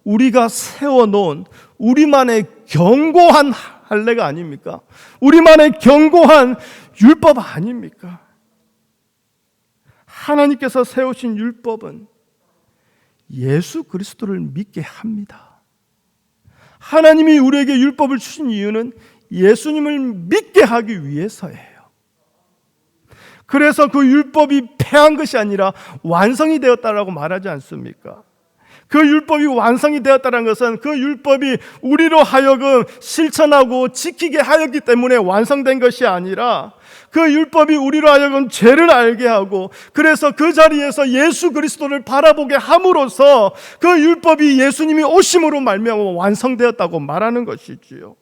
우리가 세워놓은 우리만의 견고한 할례가 아닙니까? 우리만의 견고한 율법 아닙니까? 하나님께서 세우신 율법은 예수 그리스도를 믿게 합니다. 하나님이 우리에게 율법을 주신 이유는 예수님을 믿게 하기 위해서예요. 그래서 그 율법이 패한 것이 아니라 완성이 되었다라고 말하지 않습니까? 그 율법이 완성이 되었다는 것은 그 율법이 우리로 하여금 실천하고 지키게 하였기 때문에 완성된 것이 아니라 그 율법이 우리로 하여금 죄를 알게 하고 그래서 그 자리에서 예수 그리스도를 바라보게 함으로써 그 율법이 예수님이 오심으로 말미암아 완성되었다고 말하는 것이지요.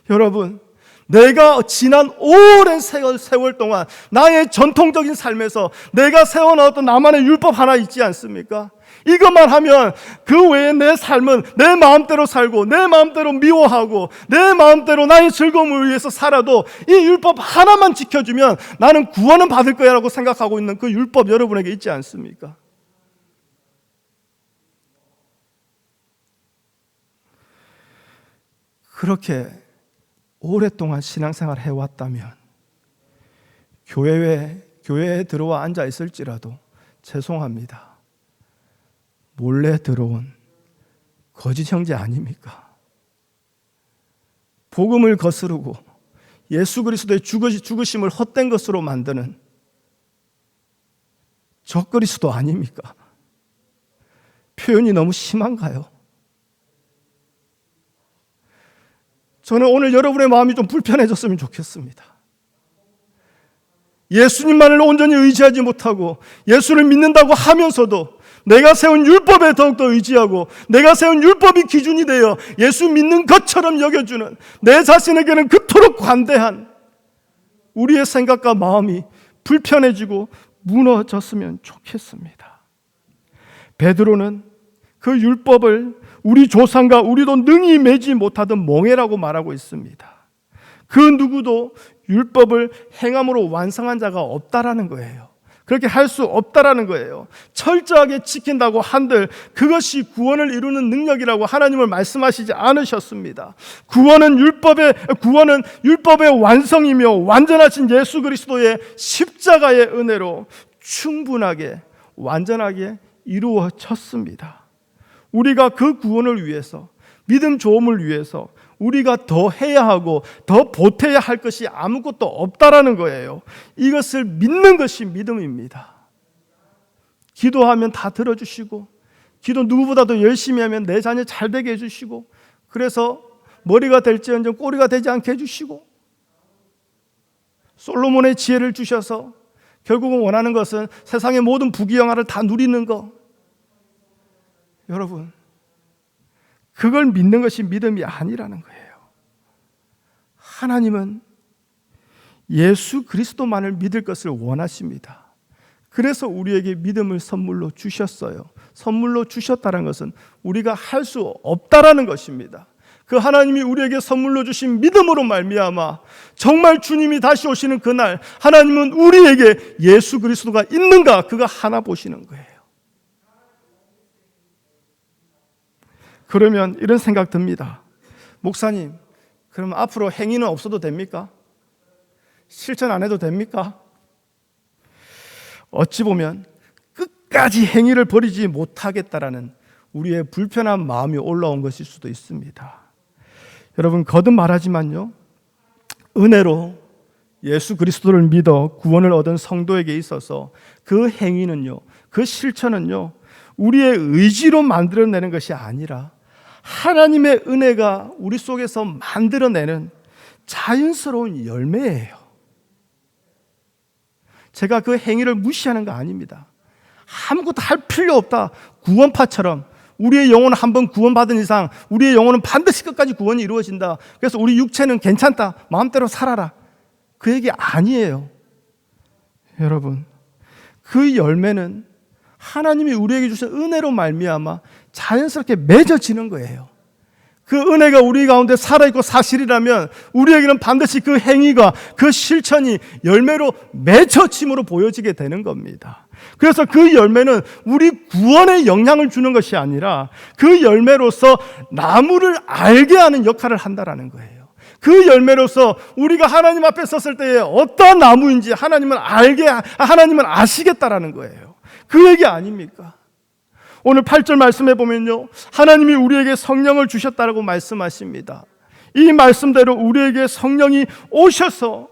여러분, 내가 지난 오랜 세월 동안 나의 전통적인 삶에서 내가 세워놓았던 나만의 율법 하나 있지 않습니까? 이것만 하면 그 외에 내 삶은 내 마음대로 살고 내 마음대로 미워하고 내 마음대로 나의 즐거움을 위해서 살아도 이 율법 하나만 지켜주면 나는 구원은 받을 거야 라고 생각하고 있는 그 율법 여러분에게 있지 않습니까? 그렇게 오랫동안 신앙생활 해왔다면 교회에 들어와 앉아 있을지라도 죄송합니다, 몰래 들어온 거짓 형제 아닙니까? 복음을 거스르고 예수 그리스도의 죽으심을 헛된 것으로 만드는 적그리스도 아닙니까? 표현이 너무 심한가요? 저는 오늘 여러분의 마음이 좀 불편해졌으면 좋겠습니다. 예수님만을 온전히 의지하지 못하고 예수를 믿는다고 하면서도 내가 세운 율법에 더욱더 의지하고 내가 세운 율법이 기준이 되어 예수 믿는 것처럼 여겨주는 내 자신에게는 그토록 관대한 우리의 생각과 마음이 불편해지고 무너졌으면 좋겠습니다. 베드로는 그 율법을 우리 조상과 우리도 능히 매지 못하던 멍에라고 말하고 있습니다. 그 누구도 율법을 행함으로 완성한 자가 없다라는 거예요. 그렇게 할 수 없다라는 거예요. 철저하게 지킨다고 한들 그것이 구원을 이루는 능력이라고 하나님을 말씀하시지 않으셨습니다. 구원은 율법의 완성이며 완전하신 예수 그리스도의 십자가의 은혜로 충분하게 완전하게 이루어졌습니다. 우리가 그 구원을 위해서, 믿음 좋음을 위해서 우리가 더 해야 하고 더 보태야 할 것이 아무것도 없다라는 거예요. 이것을 믿는 것이 믿음입니다. 기도하면 다 들어주시고, 기도 누구보다도 열심히 하면 내 자녀 잘 되게 해주시고, 그래서 머리가 될지언정 꼬리가 되지 않게 해주시고, 솔로몬의 지혜를 주셔서 결국은 원하는 것은 세상의 모든 부귀영화를 다 누리는 것. 여러분, 그걸 믿는 것이 믿음이 아니라는 거예요. 하나님은 예수 그리스도만을 믿을 것을 원하십니다. 그래서 우리에게 믿음을 선물로 주셨어요. 선물로 주셨다는 것은 우리가 할 수 없다라는 것입니다. 그 하나님이 우리에게 선물로 주신 믿음으로 말미암아 정말 주님이 다시 오시는 그날 하나님은 우리에게 예수 그리스도가 있는가 그거 하나 보시는 거예요. 그러면 이런 생각 듭니다. 목사님, 그럼 앞으로 행위는 없어도 됩니까? 실천 안 해도 됩니까? 어찌 보면 끝까지 행위를 버리지 못하겠다라는 우리의 불편한 마음이 올라온 것일 수도 있습니다. 여러분, 거듭 말하지만요, 은혜로 예수 그리스도를 믿어 구원을 얻은 성도에게 있어서 그 행위는요, 그 실천은요, 우리의 의지로 만들어내는 것이 아니라 하나님의 은혜가 우리 속에서 만들어내는 자연스러운 열매예요. 제가 그 행위를 무시하는 거 아닙니다. 아무것도 할 필요 없다. 구원파처럼 우리의 영혼은 한번 구원받은 이상 우리의 영혼은 반드시 끝까지 구원이 이루어진다. 그래서 우리 육체는 괜찮다. 마음대로 살아라. 그 얘기 아니에요. 여러분, 그 열매는 하나님이 우리에게 주신 은혜로 말미암아 자연스럽게 맺어지는 거예요. 그 은혜가 우리 가운데 살아있고 사실이라면 우리에게는 반드시 그 행위가 그 실천이 열매로 맺혀짐으로 보여지게 되는 겁니다. 그래서 그 열매는 우리 구원에 영향을 주는 것이 아니라 그 열매로서 나무를 알게 하는 역할을 한다라는 거예요. 그 열매로서 우리가 하나님 앞에 섰을 때에 어떤 나무인지 하나님은 아시겠다라는 거예요. 그 얘기 아닙니까? 오늘 8절 말씀해 보면요, 하나님이 우리에게 성령을 주셨다라고 말씀하십니다. 이 말씀대로 우리에게 성령이 오셔서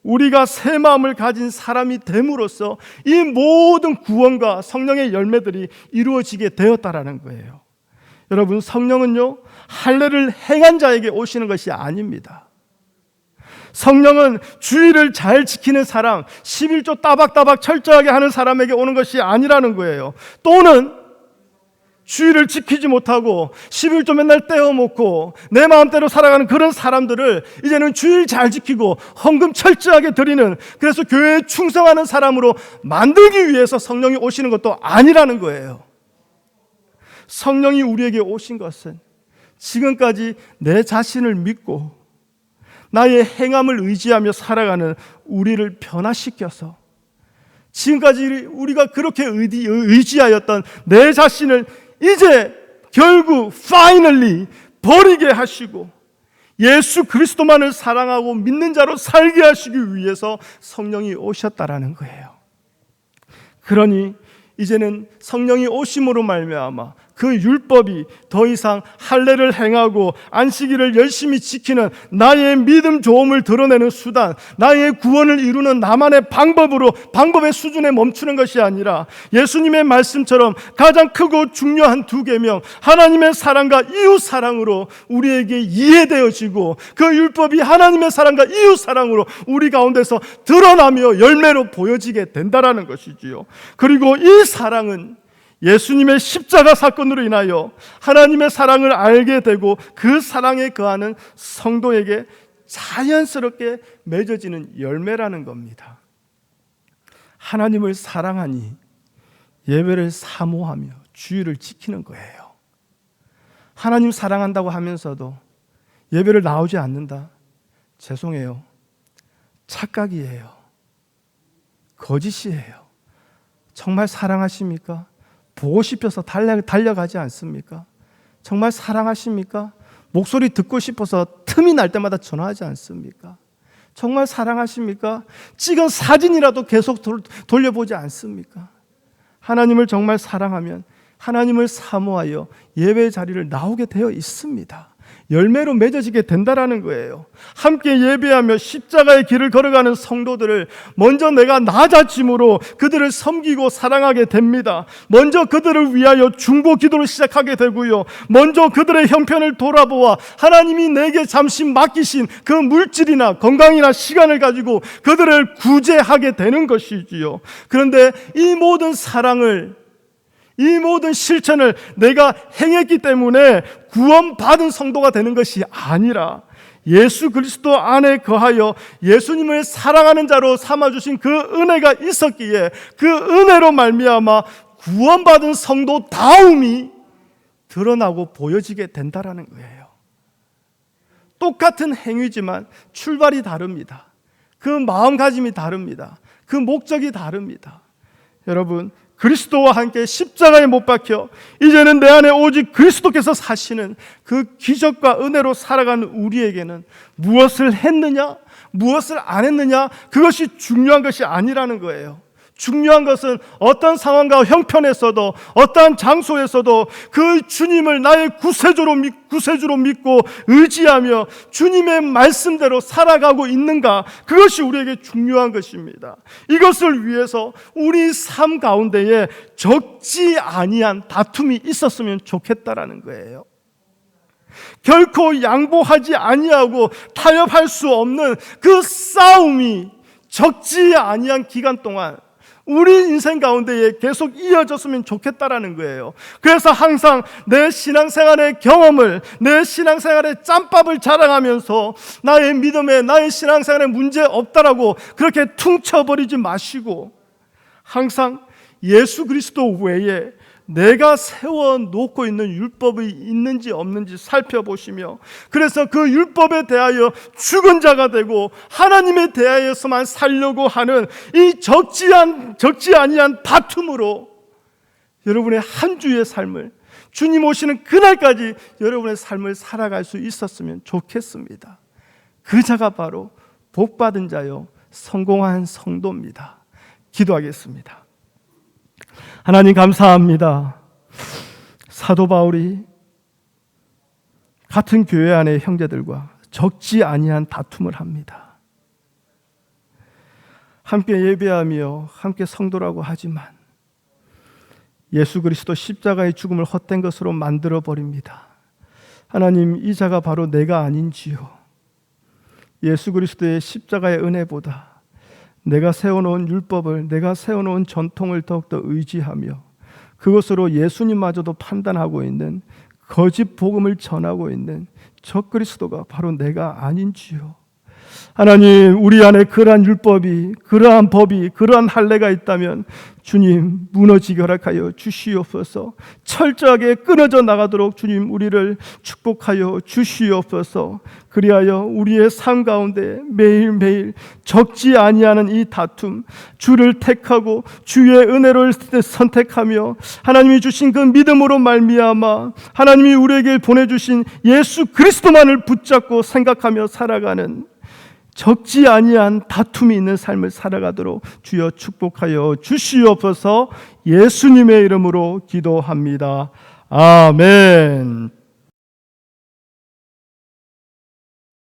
우리가 새 마음을 가진 사람이 됨으로써 이 모든 구원과 성령의 열매들이 이루어지게 되었다라는 거예요. 여러분, 성령은요, 할례를 행한 자에게 오시는 것이 아닙니다. 성령은 주의를 잘 지키는 사람, 11조 따박따박 철저하게 하는 사람에게 오는 것이 아니라는 거예요. 또는 주의를 지키지 못하고 11조 맨날 떼어먹고 내 마음대로 살아가는 그런 사람들을 이제는 주의를 잘 지키고 헌금 철저하게 드리는, 그래서 교회에 충성하는 사람으로 만들기 위해서 성령이 오시는 것도 아니라는 거예요. 성령이 우리에게 오신 것은 지금까지 내 자신을 믿고 나의 행함을 의지하며 살아가는 우리를 변화시켜서 지금까지 우리가 그렇게 의지하였던 내 자신을 이제 결국 finally 버리게 하시고 예수 그리스도만을 사랑하고 믿는 자로 살게 하시기 위해서 성령이 오셨다라는 거예요. 그러니 이제는 성령이 오심으로 말미암아 그 율법이 더 이상 할례를 행하고 안식일을 열심히 지키는 나의 믿음 조음을 드러내는 수단, 나의 구원을 이루는 나만의 방법의 수준에 멈추는 것이 아니라 예수님의 말씀처럼 가장 크고 중요한 두 계명, 하나님의 사랑과 이웃 사랑으로 우리에게 이해되어지고 그 율법이 하나님의 사랑과 이웃 사랑으로 우리 가운데서 드러나며 열매로 보여지게 된다라는 것이지요. 그리고 이 사랑은 예수님의 십자가 사건으로 인하여 하나님의 사랑을 알게 되고 그 사랑에 거하는 성도에게 자연스럽게 맺어지는 열매라는 겁니다. 하나님을 사랑하니 예배를 사모하며 주의를 지키는 거예요. 하나님 사랑한다고 하면서도 예배를 나오지 않는다? 죄송해요. 착각이에요. 거짓이에요. 정말 사랑하십니까? 보고 싶어서 달려가지 않습니까? 정말 사랑하십니까? 목소리 듣고 싶어서 틈이 날 때마다 전화하지 않습니까? 정말 사랑하십니까? 찍은 사진이라도 계속 돌려보지 않습니까? 하나님을 정말 사랑하면 하나님을 사모하여 예배 자리를 나오게 되어 있습니다. 열매로 맺어지게 된다라는 거예요. 함께 예배하며 십자가의 길을 걸어가는 성도들을 먼저 내가 낮아짐으로 그들을 섬기고 사랑하게 됩니다. 먼저 그들을 위하여 중보 기도를 시작하게 되고요, 먼저 그들의 형편을 돌아보아 하나님이 내게 잠시 맡기신 그 물질이나 건강이나 시간을 가지고 그들을 구제하게 되는 것이지요. 그런데 이 모든 사랑을, 이 모든 실천을 내가 행했기 때문에 구원받은 성도가 되는 것이 아니라 예수 그리스도 안에 거하여 예수님을 사랑하는 자로 삼아주신 그 은혜가 있었기에 그 은혜로 말미암아 구원받은 성도다움이 드러나고 보여지게 된다라는 거예요. 똑같은 행위지만 출발이 다릅니다. 그 마음가짐이 다릅니다. 그 목적이 다릅니다. 여러분, 그리스도와 함께 십자가에 못 박혀 이제는 내 안에 오직 그리스도께서 사시는 그 기적과 은혜로 살아가는 우리에게는 무엇을 했느냐, 무엇을 안 했느냐, 그것이 중요한 것이 아니라는 거예요. 중요한 것은 어떤 상황과 형편에서도 어떠한 장소에서도 그 주님을 나의 구세주로 믿고 의지하며 주님의 말씀대로 살아가고 있는가, 그것이 우리에게 중요한 것입니다. 이것을 위해서 우리 삶 가운데에 적지 아니한 다툼이 있었으면 좋겠다라는 거예요. 결코 양보하지 아니하고 타협할 수 없는 그 싸움이 적지 아니한 기간 동안 우리 인생 가운데에 계속 이어졌으면 좋겠다라는 거예요. 그래서 항상 내 신앙생활의 경험을, 내 신앙생활의 짬밥을 자랑하면서 나의 믿음에, 나의 신앙생활에 문제 없다라고 그렇게 퉁쳐버리지 마시고, 항상 예수 그리스도 외에 내가 세워놓고 있는 율법이 있는지 없는지 살펴보시며, 그래서 그 율법에 대하여 죽은 자가 되고 하나님에 대하여서만 살려고 하는 이 적지 아니한 다툼으로 여러분의 한 주의 삶을, 주님 오시는 그날까지 여러분의 삶을 살아갈 수 있었으면 좋겠습니다. 그 자가 바로 복받은 자요 성공한 성도입니다. 기도하겠습니다. 하나님 감사합니다. 사도 바울이 같은 교회 안의 형제들과 적지 아니한 다툼을 합니다. 함께 예배하며 함께 성도라고 하지만 예수 그리스도 십자가의 죽음을 헛된 것으로 만들어 버립니다. 하나님, 이 자가 바로 내가 아닌지요. 예수 그리스도의 십자가의 은혜보다 내가 세워놓은 율법을, 내가 세워놓은 전통을 더욱더 의지하며 그것으로 예수님마저도 판단하고 있는, 거짓 복음을 전하고 있는 적 그리스도가 바로 내가 아닌지요. 하나님, 우리 안에 그러한 율법이, 그러한 법이, 그러한 할례가 있다면 주님 무너지게 허락하여 주시옵소서. 철저하게 끊어져 나가도록 주님 우리를 축복하여 주시옵소서. 그리하여 우리의 삶 가운데 매일매일 적지 아니하는 이 다툼, 주를 택하고 주의 은혜를 선택하며 하나님이 주신 그 믿음으로 말미암아 하나님이 우리에게 보내주신 예수 그리스도만을 붙잡고 생각하며 살아가는 적지 아니한 다툼이 있는 삶을 살아가도록 주여 축복하여 주시옵소서. 예수님의 이름으로 기도합니다. 아멘.